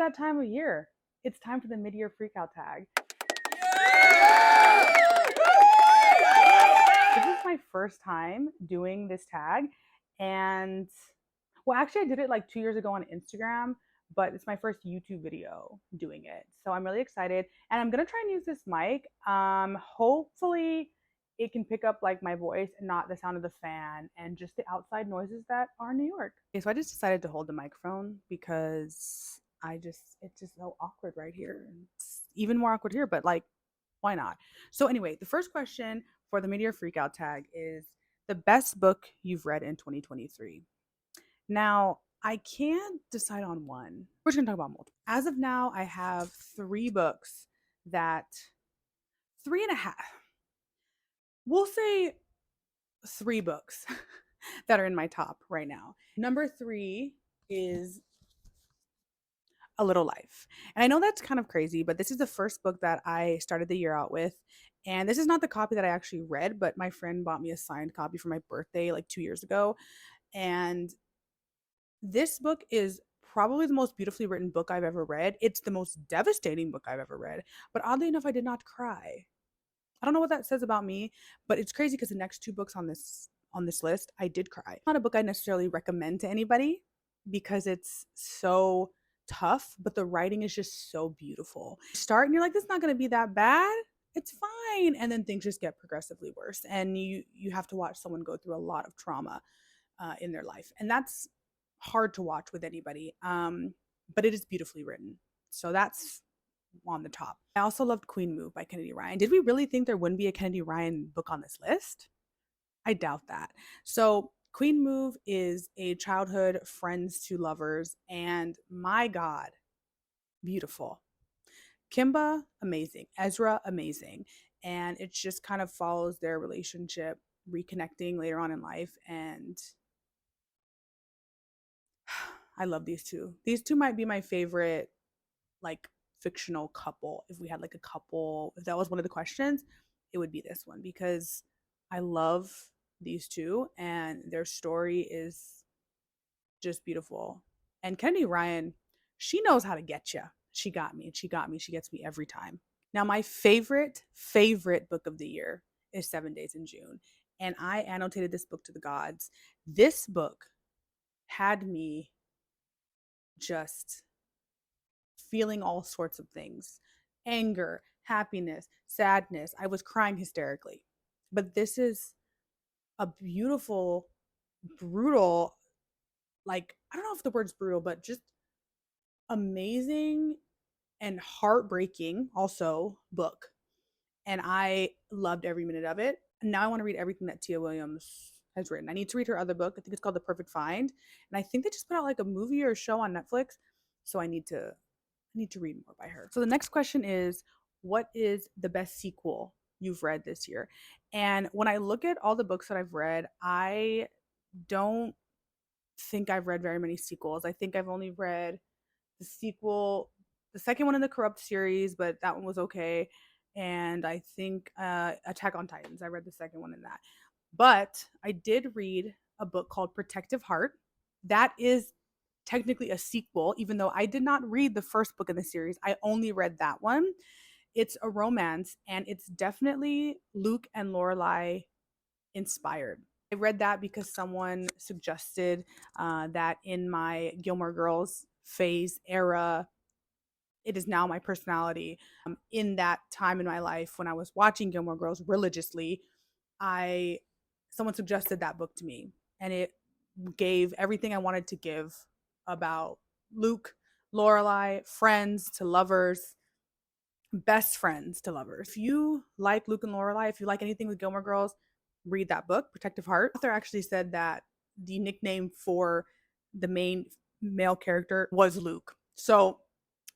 That time of year. It's time for the mid-year freakout tag. This is my first time doing this tag. And well, actually, I did it like 2 years ago on Instagram, but it's my first YouTube video doing it. So I'm really excited. And I'm going to try and use this mic. Hopefully, it can pick up like my voice and not the sound of the fan and just the outside noises that are New York. Okay, so I just decided to hold the microphone because it's just so awkward right here. It's even more awkward here, but like, why not? So, anyway, the first question for the Meteor Freakout tag is the best book you've read in 2023. Now, I can't decide on one. We're just going to talk about multiple. As of now, I have three books that, three and a half, we'll say three books that are in my top right now. Number three is A Little Life. And I know that's kind of crazy, but this is the first book that I started the year out with. And this is not the copy that I actually read, but my friend bought me a signed copy for my birthday like 2 years ago. And this book is probably the most beautifully written book I've ever read. It's the most devastating book I've ever read. But oddly enough, I did not cry. I don't know what that says about me, but it's crazy because the next two books on this list, I did cry. Not a book I necessarily recommend to anybody because it's so tough, but the writing is just so beautiful. You start and you're like, this is not going to be that bad. It's fine, and then things just get progressively worse, and you have to watch someone go through a lot of trauma in their life, and that's hard to watch with anybody. But it is beautifully written, so that's on the top. I also loved Queen Move by Kennedy Ryan. Did we really think there wouldn't be a Kennedy Ryan book on this list? I doubt that. So, Queen Move is a childhood friends to lovers, and my God, beautiful. Kimba, amazing. Ezra, amazing. And it just kind of follows their relationship reconnecting later on in life. And I love these two. These two might be my favorite, like, fictional couple. If we had like a couple, if that was one of the questions, it would be this one because I love these two and their story is just beautiful. And Kennedy Ryan, she knows how to get you. She got me. She got me. She gets me every time. Now, my favorite book of the year is 7 Days in June. And I annotated this book to the gods. This book had me just feeling all sorts of things: anger, happiness, sadness. I was crying hysterically. But this is a beautiful, brutal, like, I don't know if the word's brutal, but just amazing and heartbreaking also book. And I loved every minute of it. And now I want to read everything that Tia Williams has written. I need to read her other book. I think it's called The Perfect Find. And I think they just put out like a movie or a show on Netflix. So I need to read more by her. So the next question is, what is the best sequel you've read this year? And when I look at all the books that I've read, I don't think I've read very many sequels. I think I've only read the sequel, the second one in the Corrupt series, but that one was okay. And I think Attack on Titans, I read the second one in that. But I did read a book called Protective Heart. That is technically a sequel, even though I did not read the first book in the series. I only read that one. It's a romance, and it's definitely Luke and Lorelai inspired. I read that because someone suggested that in my Gilmore Girls phase era, it is now my personality. In that time in my life when I was watching Gilmore Girls religiously, I someone suggested that book to me, and it gave everything I wanted to give about Luke, Lorelai, friends to lovers, best friends to lovers. If you like Luke and Lorelai, if you like anything with Gilmore Girls, read that book, Protective Heart. The author actually said that the nickname for the main male character was Luke. So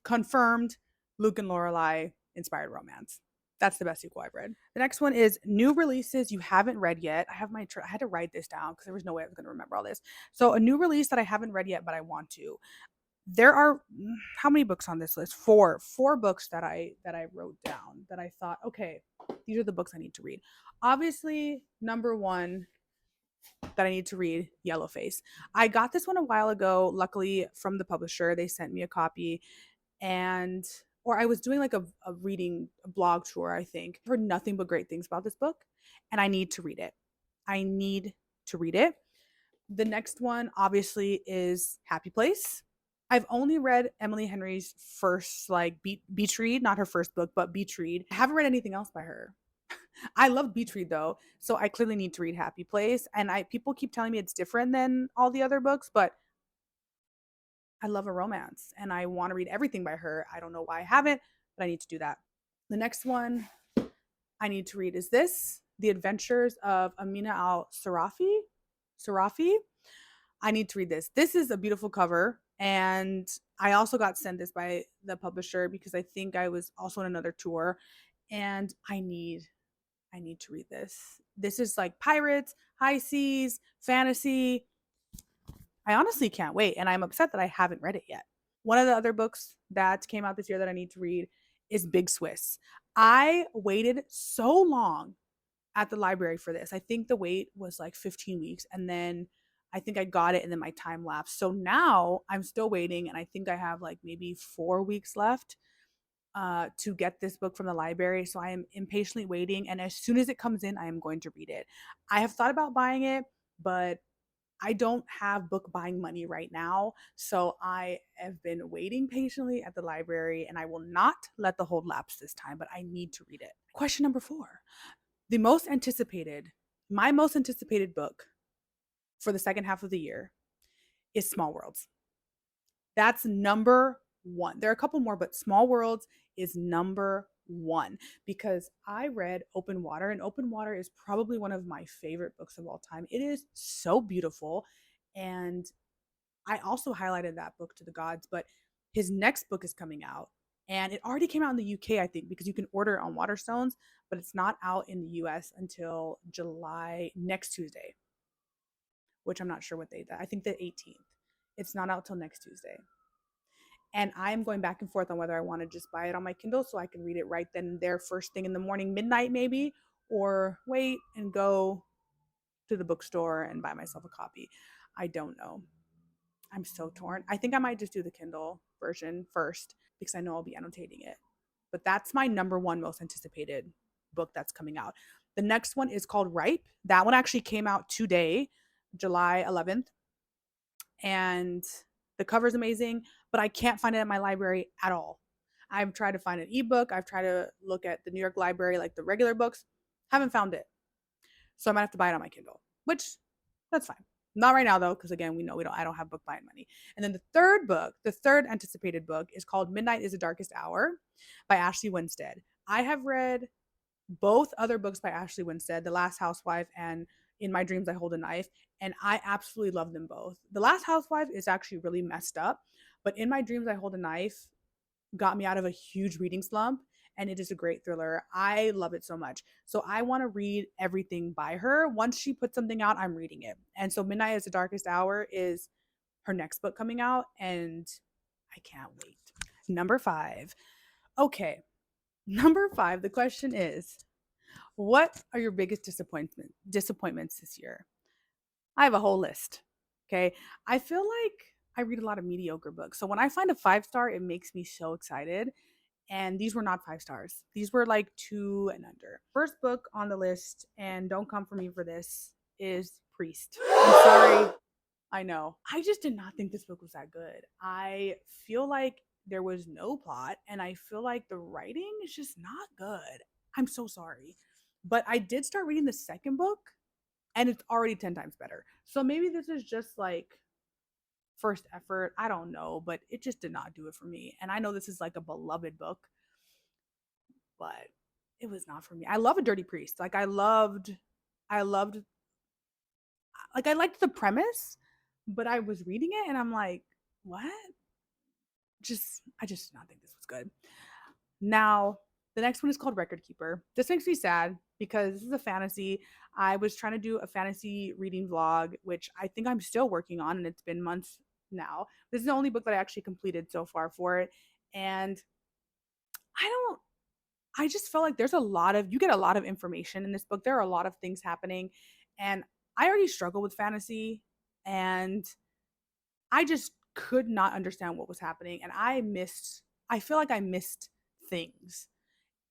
confirmed, Luke and Lorelai inspired romance. That's the best sequel I've read. The next one is new releases you haven't read yet. I had to write this down because there was no way I was going to remember all this. So a new release that I haven't read yet, but I want to. There are how many books on this list? Four books that I wrote down that I thought, okay, these are the books I need to read. Obviously, number one that I need to read, Yellowface. I got this one a while ago, luckily from the publisher. They sent me a copy, and or I was doing like a reading a blog tour, I think. I've heard nothing but great things about this book, and I need to read it. I need to read it. The next one, obviously, is Happy Place. I've only read Emily Henry's first like beach read, not her first book, but beach read. I haven't read anything else by her. I love beach read though, so I clearly need to read Happy Place. And I people keep telling me it's different than all the other books, but I love a romance and I want to read everything by her. I don't know why I haven't, but I need to do that. The next one I need to read is this The Adventures of Amina al Sarafi. Sarafi. I need to read this. This is a beautiful cover. And I also got sent this by the publisher because I think I was also on another tour. And I need to read this. This is like pirates, high seas, fantasy. I honestly can't wait. And I'm upset that I haven't read it yet. One of the other books that came out this year that I need to read is Big Swiss. I waited so long at the library for this. I think the wait was like 15 weeks. And then I think I got it and then my time lapsed. So now I'm still waiting. And I think I have like maybe 4 weeks left to get this book from the library. So I am impatiently waiting. And as soon as it comes in, I am going to read it. I have thought about buying it, but I don't have book buying money right now. So I have been waiting patiently at the library and I will not let the hold lapse this time, but I need to read it. Question number 4. The most anticipated, my most anticipated book for the second half of the year is Small Worlds. That's number 1. There are a couple more, but Small Worlds is number 1 because I read Open Water, and Open Water is probably one of my favorite books of all time. It is so beautiful, and I also highlighted that book to the gods, but his next book is coming out, and it already came out in the UK, I think, because you can order it on Waterstones, but it's not out in the US until July next Tuesday, which I'm not sure what date that. I think the 18th. It's not out till next Tuesday. And I'm going back and forth on whether I want to just buy it on my Kindle so I can read it right then and there, first thing in the morning, midnight maybe, or wait and go to the bookstore and buy myself a copy. I don't know. I'm so torn. I think I might just do the Kindle version first because I know I'll be annotating it. But that's my number 1 most anticipated book that's coming out. The next one is called Ripe. That one actually came out today, July 11th. And the cover is amazing, but I can't find it at my library at all. I've tried to find an ebook. I've tried to look at the New York Library, like the regular books. Haven't found it. So I might have to buy it on my Kindle, which that's fine. Not right now though, because again, I don't have book buying money. And then the third book, the third anticipated book is called Midnight is the Darkest Hour by Ashley Winstead. I have read both other books by Ashley Winstead, The Last Housewife and In My Dreams I Hold a Knife, and I absolutely love them both. The Last Housewife is actually really messed up, but In My Dreams I Hold a Knife got me out of a huge reading slump, and it is a great thriller. I love it so much. So I want to read everything by her. Once she puts something out, I'm reading it. And so Midnight is the Darkest Hour is her next book coming out, and I can't wait. Number 5. Okay. Number 5, the question is, what are your biggest disappointments this year? I have a whole list. Okay. I feel like I read a lot of mediocre books. So when I find a 5-star, it makes me so excited. And these were not 5 stars. These were like 2 and under. First book on the list, and don't come for me for this, is Priest. I'm sorry. I know. I just did not think this book was that good. I feel like there was no plot, and I feel like the writing is just not good. I'm so sorry. But I did start reading the second book, and it's already 10 times better. So maybe this is just like first effort. I don't know, but it just did not do it for me. And I know this is like a beloved book, but it was not for me. I love A Dirty Priest. I loved, like, I liked the premise, but I was reading it and I'm like, what? I just did not think this was good. Now, the next one is called Record Keeper. This makes me sad because this is a fantasy. I was trying to do a fantasy reading vlog, which I think I'm still working on, and it's been months now. This is the only book that I actually completed so far for it. And I don't, I just felt like you get a lot of information in this book. There are a lot of things happening. And I already struggle with fantasy, and I just could not understand what was happening. And I missed I feel like I missed things.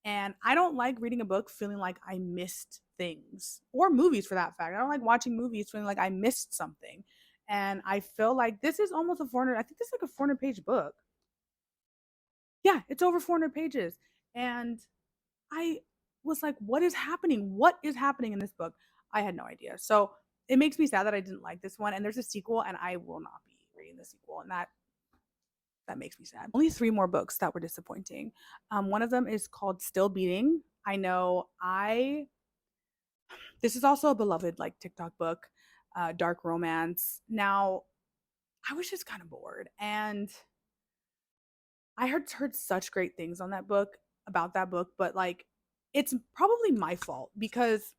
And I don't like reading a book feeling like I missed things, or movies for that fact. I don't like watching movies feeling like I missed something. And I feel like this is almost a 400, I think this is like a 400-page book. Yeah, it's over 400 pages. And I was like, what is happening? What is happening in this book? I had no idea. So it makes me sad that I didn't like this one. And there's a sequel, and I will not be reading the sequel. And that makes me sad. Only three more books that were disappointing. One of them is called Still Beating. I know I this is also a beloved like TikTok book, dark romance. Now, I was just kind of bored, and I heard such great things on that book about that book, but like it's probably my fault because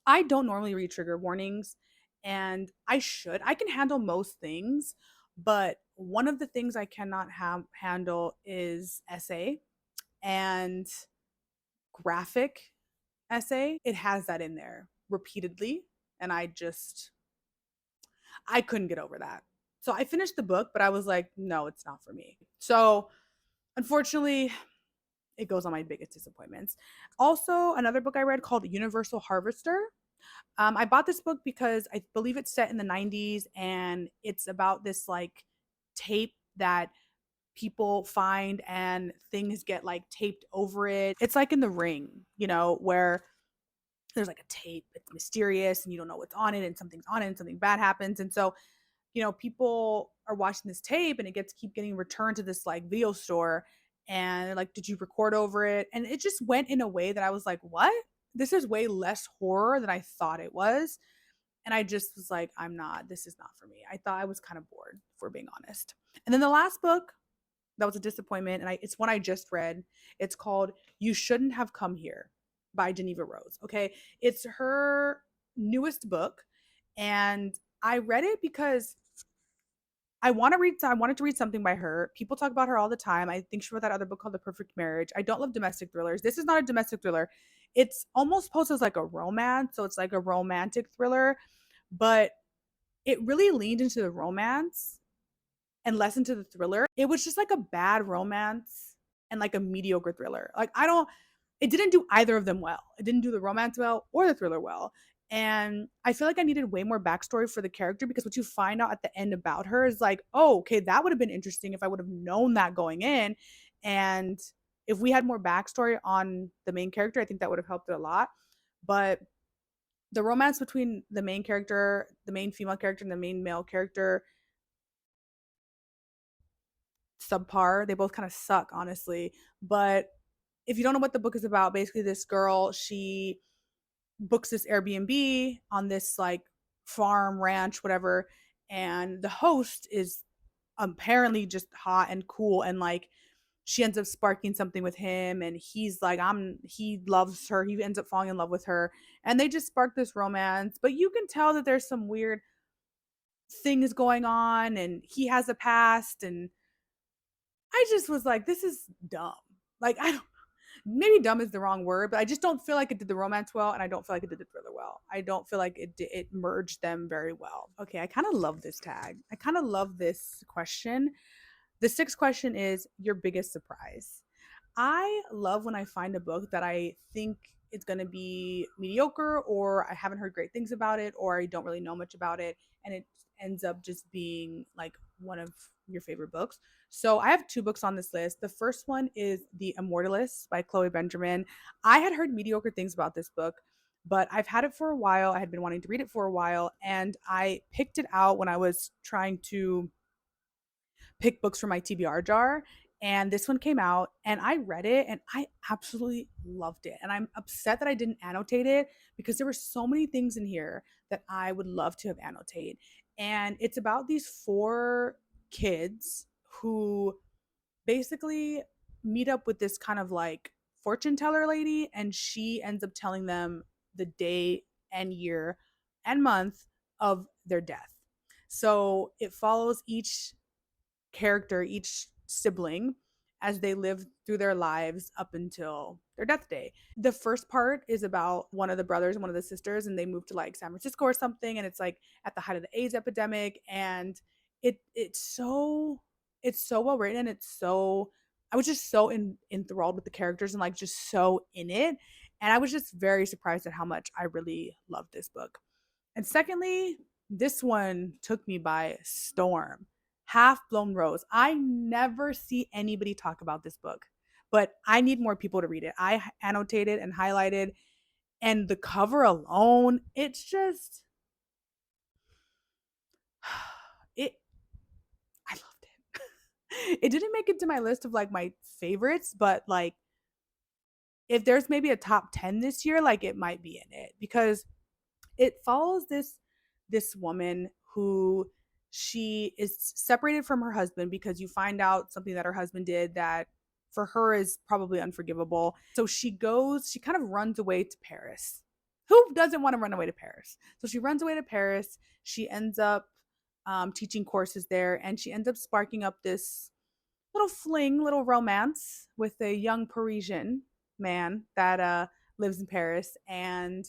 I don't normally read trigger warnings, and I should. I can handle most things, but one of the things I cannot handle is essay and graphic essay. It has that in there repeatedly, and I couldn't get over that. So I finished the book, but I was like, no, it's not for me. So unfortunately, it goes on my biggest disappointments. Also, another book I read called Universal Harvester. I bought this book because I believe it's set in the 90s, and it's about this like tape that people find and things get like taped over it. It's like in The Ring, where there's like a tape, it's mysterious and you don't know what's on it, and something's on it and something bad happens. And so, people are watching this tape, and it gets keep getting returned to this like video store, and they're like, did you record over it? And it just went in a way that I was like, what? This is way less horror than I thought it was. And I just was like, this is not for me. I thought I was kind of bored, for being honest. And then the last book that was a disappointment, and it's one I just read. It's called You Shouldn't Have Come Here by Geneva Rose. Okay. It's her newest book. And I read it because I wanted to read something by her. People talk about her all the time. I think she wrote that other book called The Perfect Marriage. I don't love domestic thrillers. This is not a domestic thriller. It's almost posed as like a romance, so it's like a romantic thriller, but it really leaned into the romance and less into the thriller. It was just like a bad romance and like a mediocre thriller. Like it didn't do either of them well. It didn't do the romance well or the thriller well. And I feel like I needed way more backstory for the character, because what you find out at the end about her is like, oh, okay, that would have been interesting if I would have known that going in. And if we had more backstory on the main character, I think that would have helped it a lot. But the romance between the main character, the main female character, and the main male character, subpar. They both kind of suck, honestly. But if you don't know what the book is about, basically this girl, she books this Airbnb on this like farm, ranch, whatever, and the host is apparently just hot and cool, and like she ends up sparking something with him, and he's like he loves her, he ends up falling in love with her, and they just spark this romance. But you can tell that there's some weird things going on, and he has a past, and I just was like, this is dumb. Like, I don't, maybe dumb is the wrong word, but I just don't feel like it did the romance well, and I don't feel like it did the thriller well. I don't feel like it merged them very well. Okay, I kind of love this tag. I kind of love this question. The sixth question is your biggest surprise. I love when I find a book that I think it's going to be mediocre, or I haven't heard great things about it, or I don't really know much about it, and it ends up just being like one of your favorite books. So I have two books on this list. The first one is The Immortalist by Chloe Benjamin. I had heard mediocre things about this book, but I've had it for a while. I had been wanting to read it for a while, and I picked it out when I was trying to pick books from my TBR jar. And this one came out, and I read it, and I absolutely loved it. And I'm upset that I didn't annotate it, because there were so many things in here that I would love to have annotated. And it's about these four kids who basically meet up with this kind of like fortune teller lady, and she ends up telling them the day and year and month of their death. So it follows each character, each sibling, as they live through their lives up until their death day. The first part is about one of the brothers and one of the sisters, and they move to like San Francisco or something, and it's like at the height of the AIDS epidemic, and it's so well written, it's so I was just so enthralled with the characters and like just so in it. And I was just very surprised at how much I really loved this book. And secondly, this one took me by storm. Half Blown Rose. I never see anybody talk about this book, but I need more people to read it. I annotated and highlighted, and the cover alone, it's just it I loved it. It didn't make it to my list of like my favorites, but like if there's maybe a top 10 this year, like it might be in it because it follows this woman who she is separated from her husband because you find out something that her husband did that for her is probably unforgivable. So she kind of runs away to Paris. Who doesn't want to run away to Paris? So she runs away to Paris. She ends up teaching courses there, and she ends up sparking up this little fling, little romance with a young Parisian man that lives in Paris, and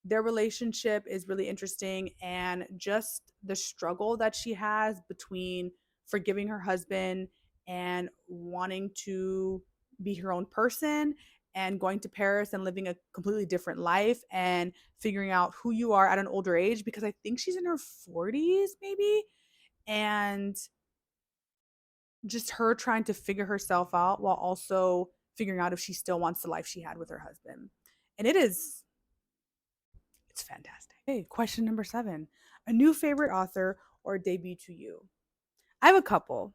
their relationship is really interesting, and just the struggle that she has between forgiving her husband and wanting to be her own person and going to Paris and living a completely different life and figuring out who you are at an older age, because I think she's in her 40s maybe, and just her trying to figure herself out while also figuring out if she still wants the life she had with her husband. And it's fantastic. Hey, question number 7. A new favorite author or debut to you? I have a couple.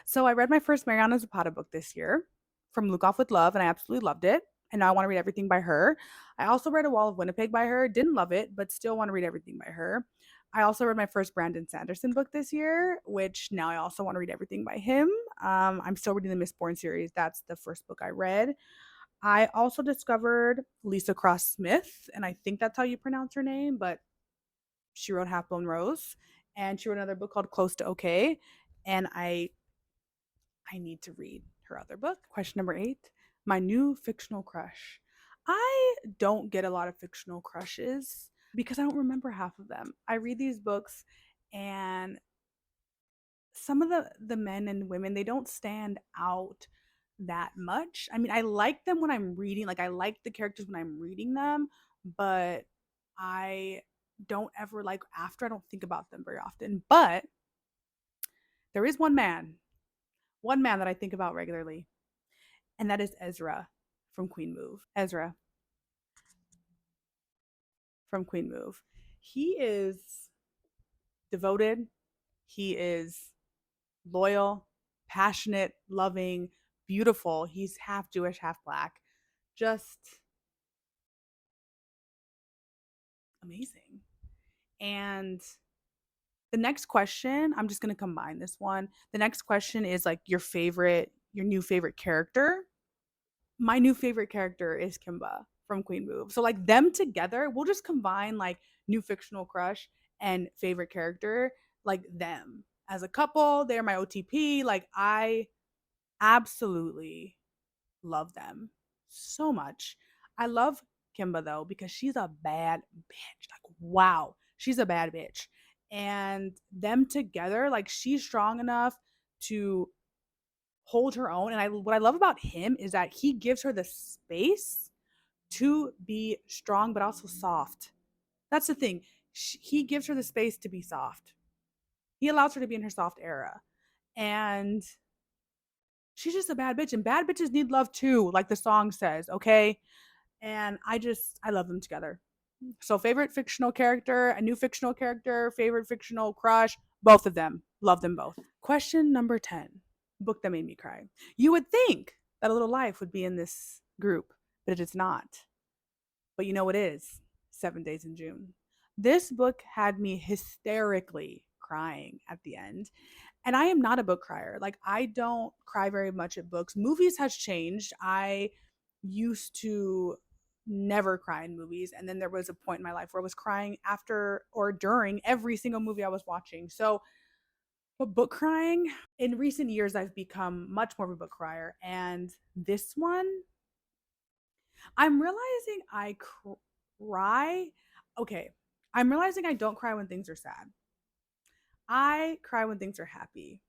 So I read my first Mariana Zapata book this year from Look Off with Love, and I absolutely loved it. And now I want to read everything by her. I also read A Wall of Winnipeg by her. Didn't love it, but still want to read everything by her. I also read my first Brandon Sanderson book this year, which now I also want to read everything by him. I'm still reading the Miss Bourne series. That's the first book I read. I also discovered Lisa Cross Smith, and I think that's how you pronounce her name, but she wrote Half Blown Rose, and she wrote another book called Close to Okay, and I need to read her other book. Question number 8, my new fictional crush. I don't get a lot of fictional crushes because I don't remember half of them. I read these books, and some of the men and women, they don't stand out that much. I mean, I like them when I'm reading, like I like the characters when I'm reading them, but I don't ever like after I don't think about them very often. But there is one man that I think about regularly, and that is Ezra from Queen Move. Ezra from Queen Move. He is devoted, he is loyal, passionate, loving, beautiful. He's half Jewish, half black. Just amazing. And the next question, I'm just going to combine this one. The next question is like your new favorite character. My new favorite character is Kimba from Queen Move. So like them together, we'll just combine like new fictional crush and favorite character, like them as a couple. They're my OTP. Like I absolutely love them so much. I love Kimba though because she's a bad bitch. Like wow, she's a bad bitch. And them together, like she's strong enough to hold her own. And I what I love about him is that he gives her the space to be strong but also soft. That's the thing. He gives her the space to be soft. He allows her to be in her soft era. And she's just a bad bitch, and bad bitches need love too, like the song says, okay? And I love them together. So favorite fictional character, a new fictional character, favorite fictional crush, both of them. Love them both. Question number 10. Book that made me cry. You would think that A Little Life would be in this group, but it is not. But you know what is? 7 Days in June. This book had me hysterically crying at the end. And I am not a book crier. Like I don't cry very much at books. Movies has changed. I used to never cry in movies, and then there was a point in my life where I was crying after or during every single movie I was watching. So, but book crying, in recent years I've become much more of a book crier, and this one I'm realizing I cry. Okay, I'm realizing I don't cry when things are sad. I cry when things are happy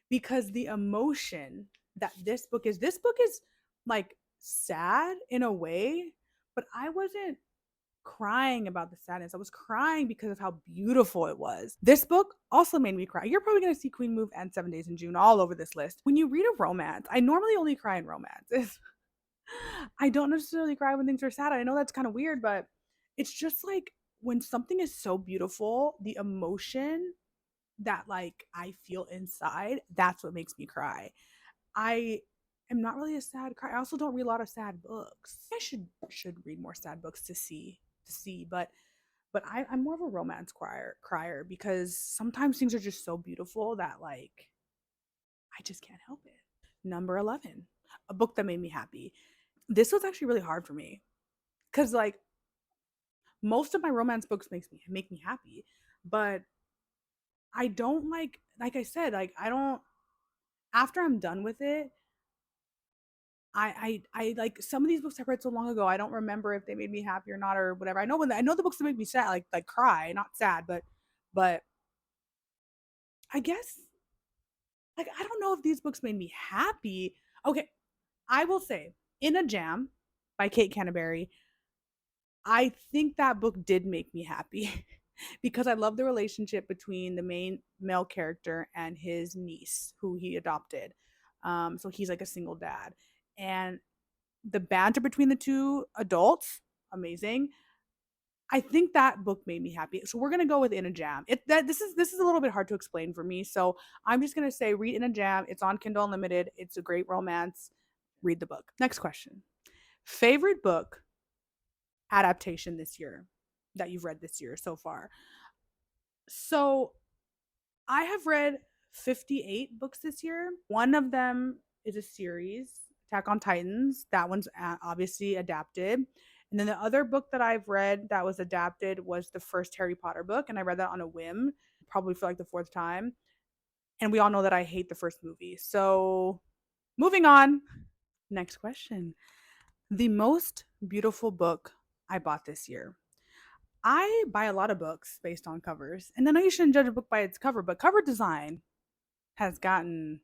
because the emotion that this book is like sad in a way, but I wasn't crying about the sadness. I was crying because of how beautiful it was. This book also made me cry. You're probably going to see Queen Move and 7 Days in June all over this list. When you read a romance, I normally only cry in romances. I don't necessarily cry when things are sad. I know that's kind of weird, but it's just like when something is so beautiful, the emotion that like I feel inside, that's what makes me cry. I am not really a sad cry. I also don't read a lot of sad books. I should read more sad books to see, but I'm more of a romance crier because sometimes things are just so beautiful that like I just can't help it. Number 11, a book that made me happy. This was actually really hard for me because like most of my romance books make me happy, but I don't like I said, like I don't after I'm done with it, I like some of these books I read so long ago, I don't remember if they made me happy or not or whatever. I know the books that make me sad, like cry, not sad, but I guess like I don't know if these books made me happy. Okay, I will say In a Jam by Kate Canterbury, I think that book did make me happy because I love the relationship between the main male character and his niece, who he adopted. So he's like a single dad, and the banter between the two adults, amazing. I think that book made me happy. So we're gonna go with In a Jam. This is a little bit hard to explain for me, so I'm just gonna say read In a Jam. It's on Kindle Unlimited. It's a great romance. Read the book. Next question: favorite book adaptation this year that you've read this year so far? So I have read 58 books this year. One of them is a series, Attack on Titans. That one's obviously adapted. And then the other book that I've read that was adapted was the first Harry Potter book, and I read that on a whim, probably for like the fourth time. And we all know that I hate the first movie. So, moving on. Next question. The most beautiful book I bought this year. I buy a lot of books based on covers. And I know you shouldn't judge a book by its cover, but cover design has gotten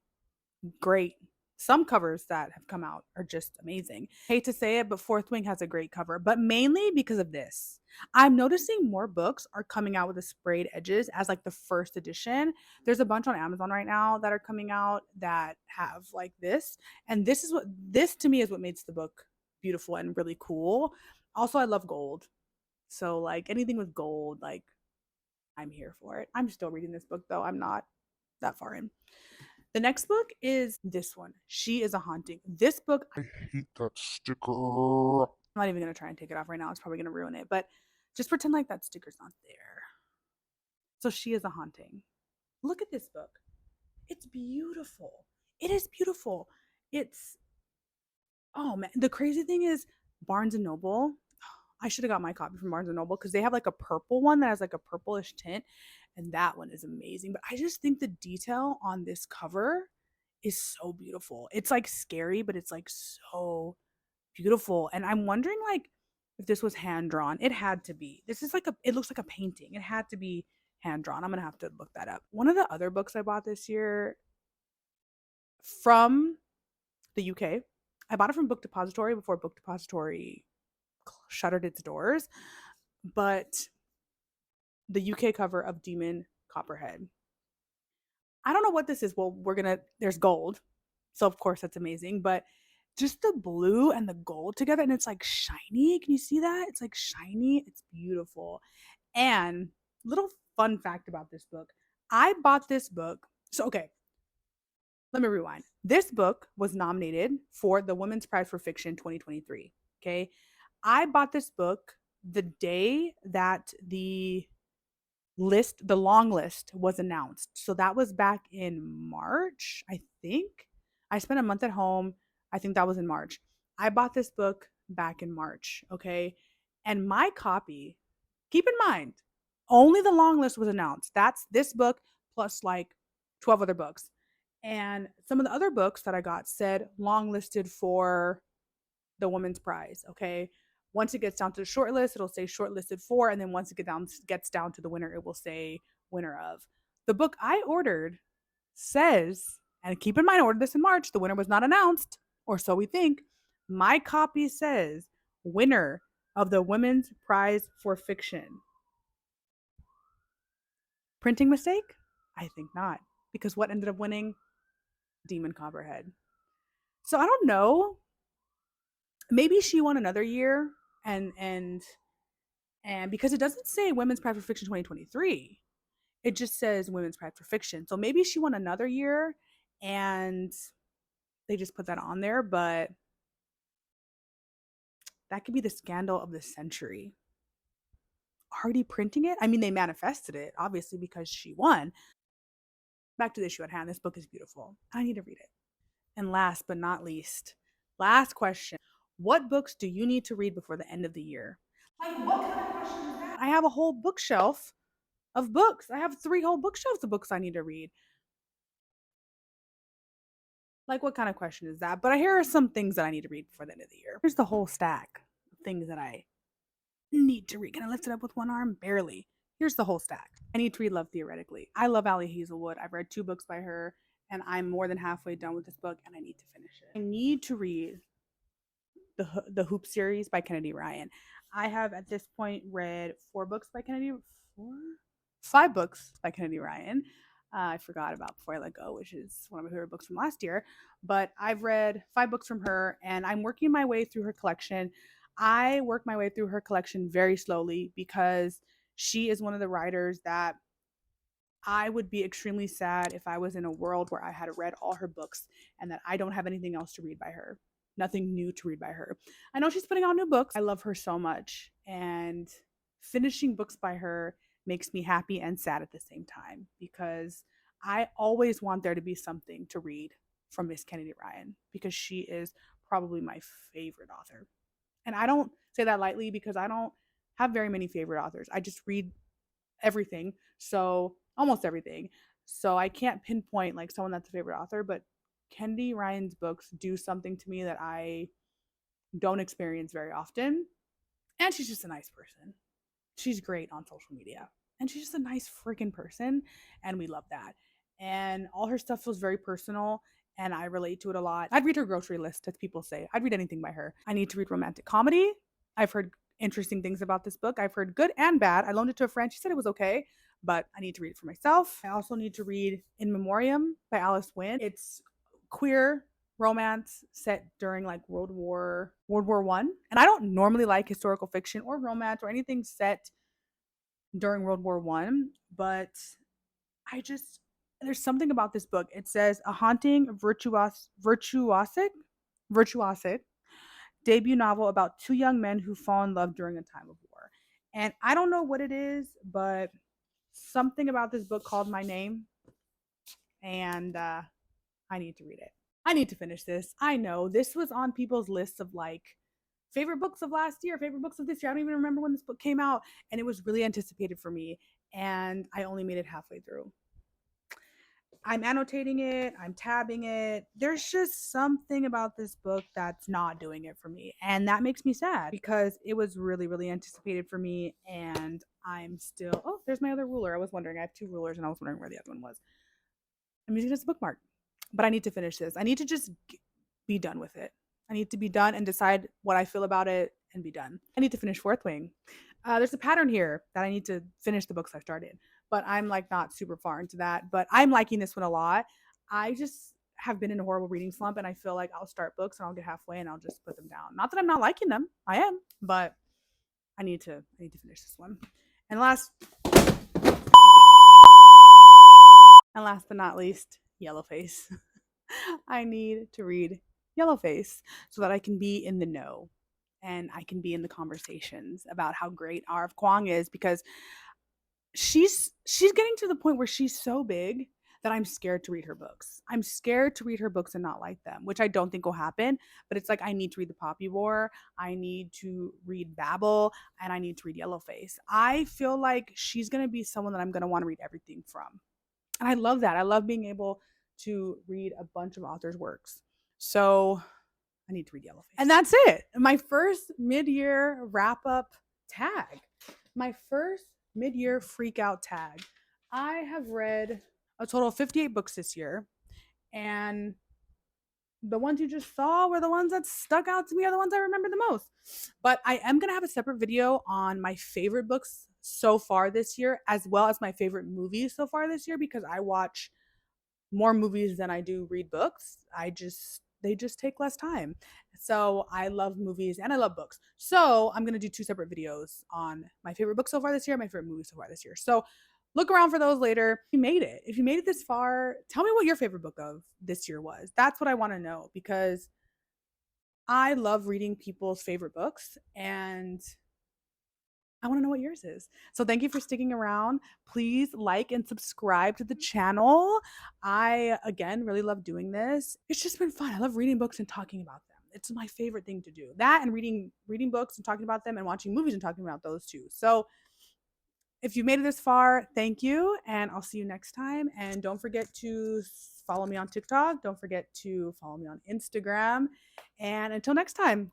great. Some covers that have come out are just amazing. Hate to say it, but Fourth Wing has a great cover, but mainly because of this. I'm noticing more books are coming out with the sprayed edges as like the first edition. There's a bunch on Amazon right now that are coming out that have like this. And this to me is what makes the book beautiful and really cool. Also, I love gold. So like anything with gold, like I'm here for it. I'm still reading this book though. I'm not that far in. The next book is this one. She is a Haunting. This book, I hate that sticker. I'm not even going to try and take it off right now. It's probably going to ruin it, but just pretend like that sticker's not there. So She is a Haunting. Look at this book. It's beautiful. It is beautiful. It's, oh man. The crazy thing is, Barnes and Noble, I should have got my copy from Barnes and Noble because they have like a purple one that has like a purplish tint, and that one is amazing. But I just think the detail on this cover is so beautiful. It's like scary, but it's like so beautiful. And I'm wondering like if this was hand drawn. It had to be. This is like it looks like a painting. It had to be hand drawn. I'm gonna have to look that up. One of the other books I bought this year from the UK. I bought it from Book Depository before Book Depository shuttered its doors, but the UK cover of Demon Copperhead. I don't know what this is. Well, there's gold. So, of course, that's amazing. But just the blue and the gold together, and it's like shiny. Can you see that? It's like shiny. It's beautiful. And little fun fact about this book I bought this book. So, okay, let me rewind. This book was nominated for the Women's Prize for Fiction 2023. Okay. I bought this book the day that the long list was announced. So that was back in March, I think. I spent a month at home. I think that was in March. I bought this book back in March, okay? And my copy, keep in mind, only the long list was announced. That's this book plus like 12 other books. And some of the other books that I got said long listed for the Women's Prize, okay? Once it gets down to the short list, it'll say shortlisted for, and then once it gets down to the winner, it will say winner of. The book I ordered says, And keep in mind, I ordered this in March. The winner was not announced, or so we think. My copy says winner of the Women's Prize for Fiction. Printing mistake? I think not. Because what ended up winning? Demon Copperhead. So I don't know. Maybe she won another year and because it doesn't say Women's Prize for Fiction 2023. It just says Women's Prize for Fiction. So maybe she won another year and they just put that on there, but that could be the scandal of the century. Already printing it? I mean, they manifested it, obviously, because she won. Back to the issue at hand. This book is beautiful. I need to read it. And last but not least, last question. What books do you need to read before the end of the year? Like, what kind of question is that? I have a whole bookshelf of books. I have 3 whole bookshelves of books I need to read. Like, what kind of question is that? But here are some things that I need to read before the end of the year. Here's the whole stack of things that I need to read. Can I lift it up with one arm? Barely. Here's the whole stack. I need to read Love Theoretically. I love Allie Hazelwood. I've read 2 books by her, and I'm more than halfway done with this book, and I need to finish it. I need to read the Hoop series by Kennedy Ryan. I have at this point read 4 books by Kennedy. 4, 5 books by Kennedy Ryan. I forgot about Before I Let Go, which is one of my favorite books from last year. But I've read 5 books from her, and I'm working my way through her collection. I work my way through her collection very slowly because she is one of the writers that I would be extremely sad if I was in a world where I had read all her books and that I don't have anything else to read by her. Nothing new to read by her. I know she's putting out new books. I love her so much. And finishing books by her makes me happy and sad at the same time because I always want there to be something to read from Miss Kennedy Ryan because she is probably my favorite author. And I don't say that lightly because I don't have very many favorite authors. I just read everything. So almost everything. So I can't pinpoint like someone that's a favorite author, but Kennedy Ryan's books do something to me that I don't experience very often. And she's just a nice person. She's great on social media. And she's just a nice freaking person. And we love that. And all her stuff feels very personal. And I relate to it a lot. I'd read her grocery list, as people say. I'd read anything by her. I need to read romantic comedy. I've heard interesting things about this book. I've heard good and bad. I loaned it to a friend. She said it was okay, but I need to read it for myself. I also need to read In Memoriam by Alice Wynne. It's queer romance set during like World War I. And I don't normally like historical fiction or romance or anything set during World War I, but I just there's something about this book. It says a haunting virtuosic debut novel about 2 young men who fall in love during a time of war. And I don't know what it is, but something about this book called my name, and I need to read it. I need to finish this. I know this was on people's lists of like favorite books of last year, favorite books of this year. I don't even remember when this book came out, and it was really anticipated for me, and I only made it halfway through. I'm annotating it, I'm tabbing it. There's just something about this book that's not doing it for me. And that makes me sad because it was really, really anticipated for me. And I'm still, oh, there's my other ruler. I was wondering, I have 2 rulers and I was wondering where the other one was. I'm using it as a bookmark, but I need to finish this. I need to just be done with it. I need to be done and decide what I feel about it and be done. I need to finish Fourth Wing. There's a pattern here that I need to finish the books I started, but I'm like not super far into that. But I'm liking this one a lot. I just have been in a horrible reading slump, and I feel like I'll start books and I'll get halfway and I'll just put them down. Not that I'm not liking them, I am, but I need to finish this one. And last but not least, Yellowface. I need to read Yellowface so that I can be in the know and I can be in the conversations about how great R.F. Kuang is because she's getting to the point where she's so big that I'm scared to read her books. I'm scared to read her books and not like them, which I don't think will happen. But it's like I need to read The Poppy War, I need to read Babel, and I need to read Yellowface. I feel like she's gonna be someone that I'm gonna want to read everything from. And I love that. I love being able to read a bunch of authors' works. So I need to read Yellowface. And that's it. My first mid-year wrap-up tag. My first mid-year freak out tag. I have read a total of 58 books this year. And the ones you just saw were the ones that stuck out to me, are the ones I remember the most. But I am going to have a separate video on my favorite books so far this year, as well as my favorite movies so far this year, because I watch more movies than I do read books. They just take less time. So I love movies and I love books. So I'm gonna do two separate videos on my favorite books so far this year, my favorite movies so far this year. So look around for those later. If you made it. If you made it this far, tell me what your favorite book of this year was. That's what I want to know, because I love reading people's favorite books and I want to know what yours is. So thank you for sticking around. Please like and subscribe to the channel. I, again, really love doing this. It's just been fun. I love reading books and talking about them. It's my favorite thing to do. That and reading books and talking about them, and watching movies and talking about those too. So if you made it this far, thank you, and I'll see you next time. And don't forget to follow me on TikTok. Don't forget to follow me on Instagram. And until next time.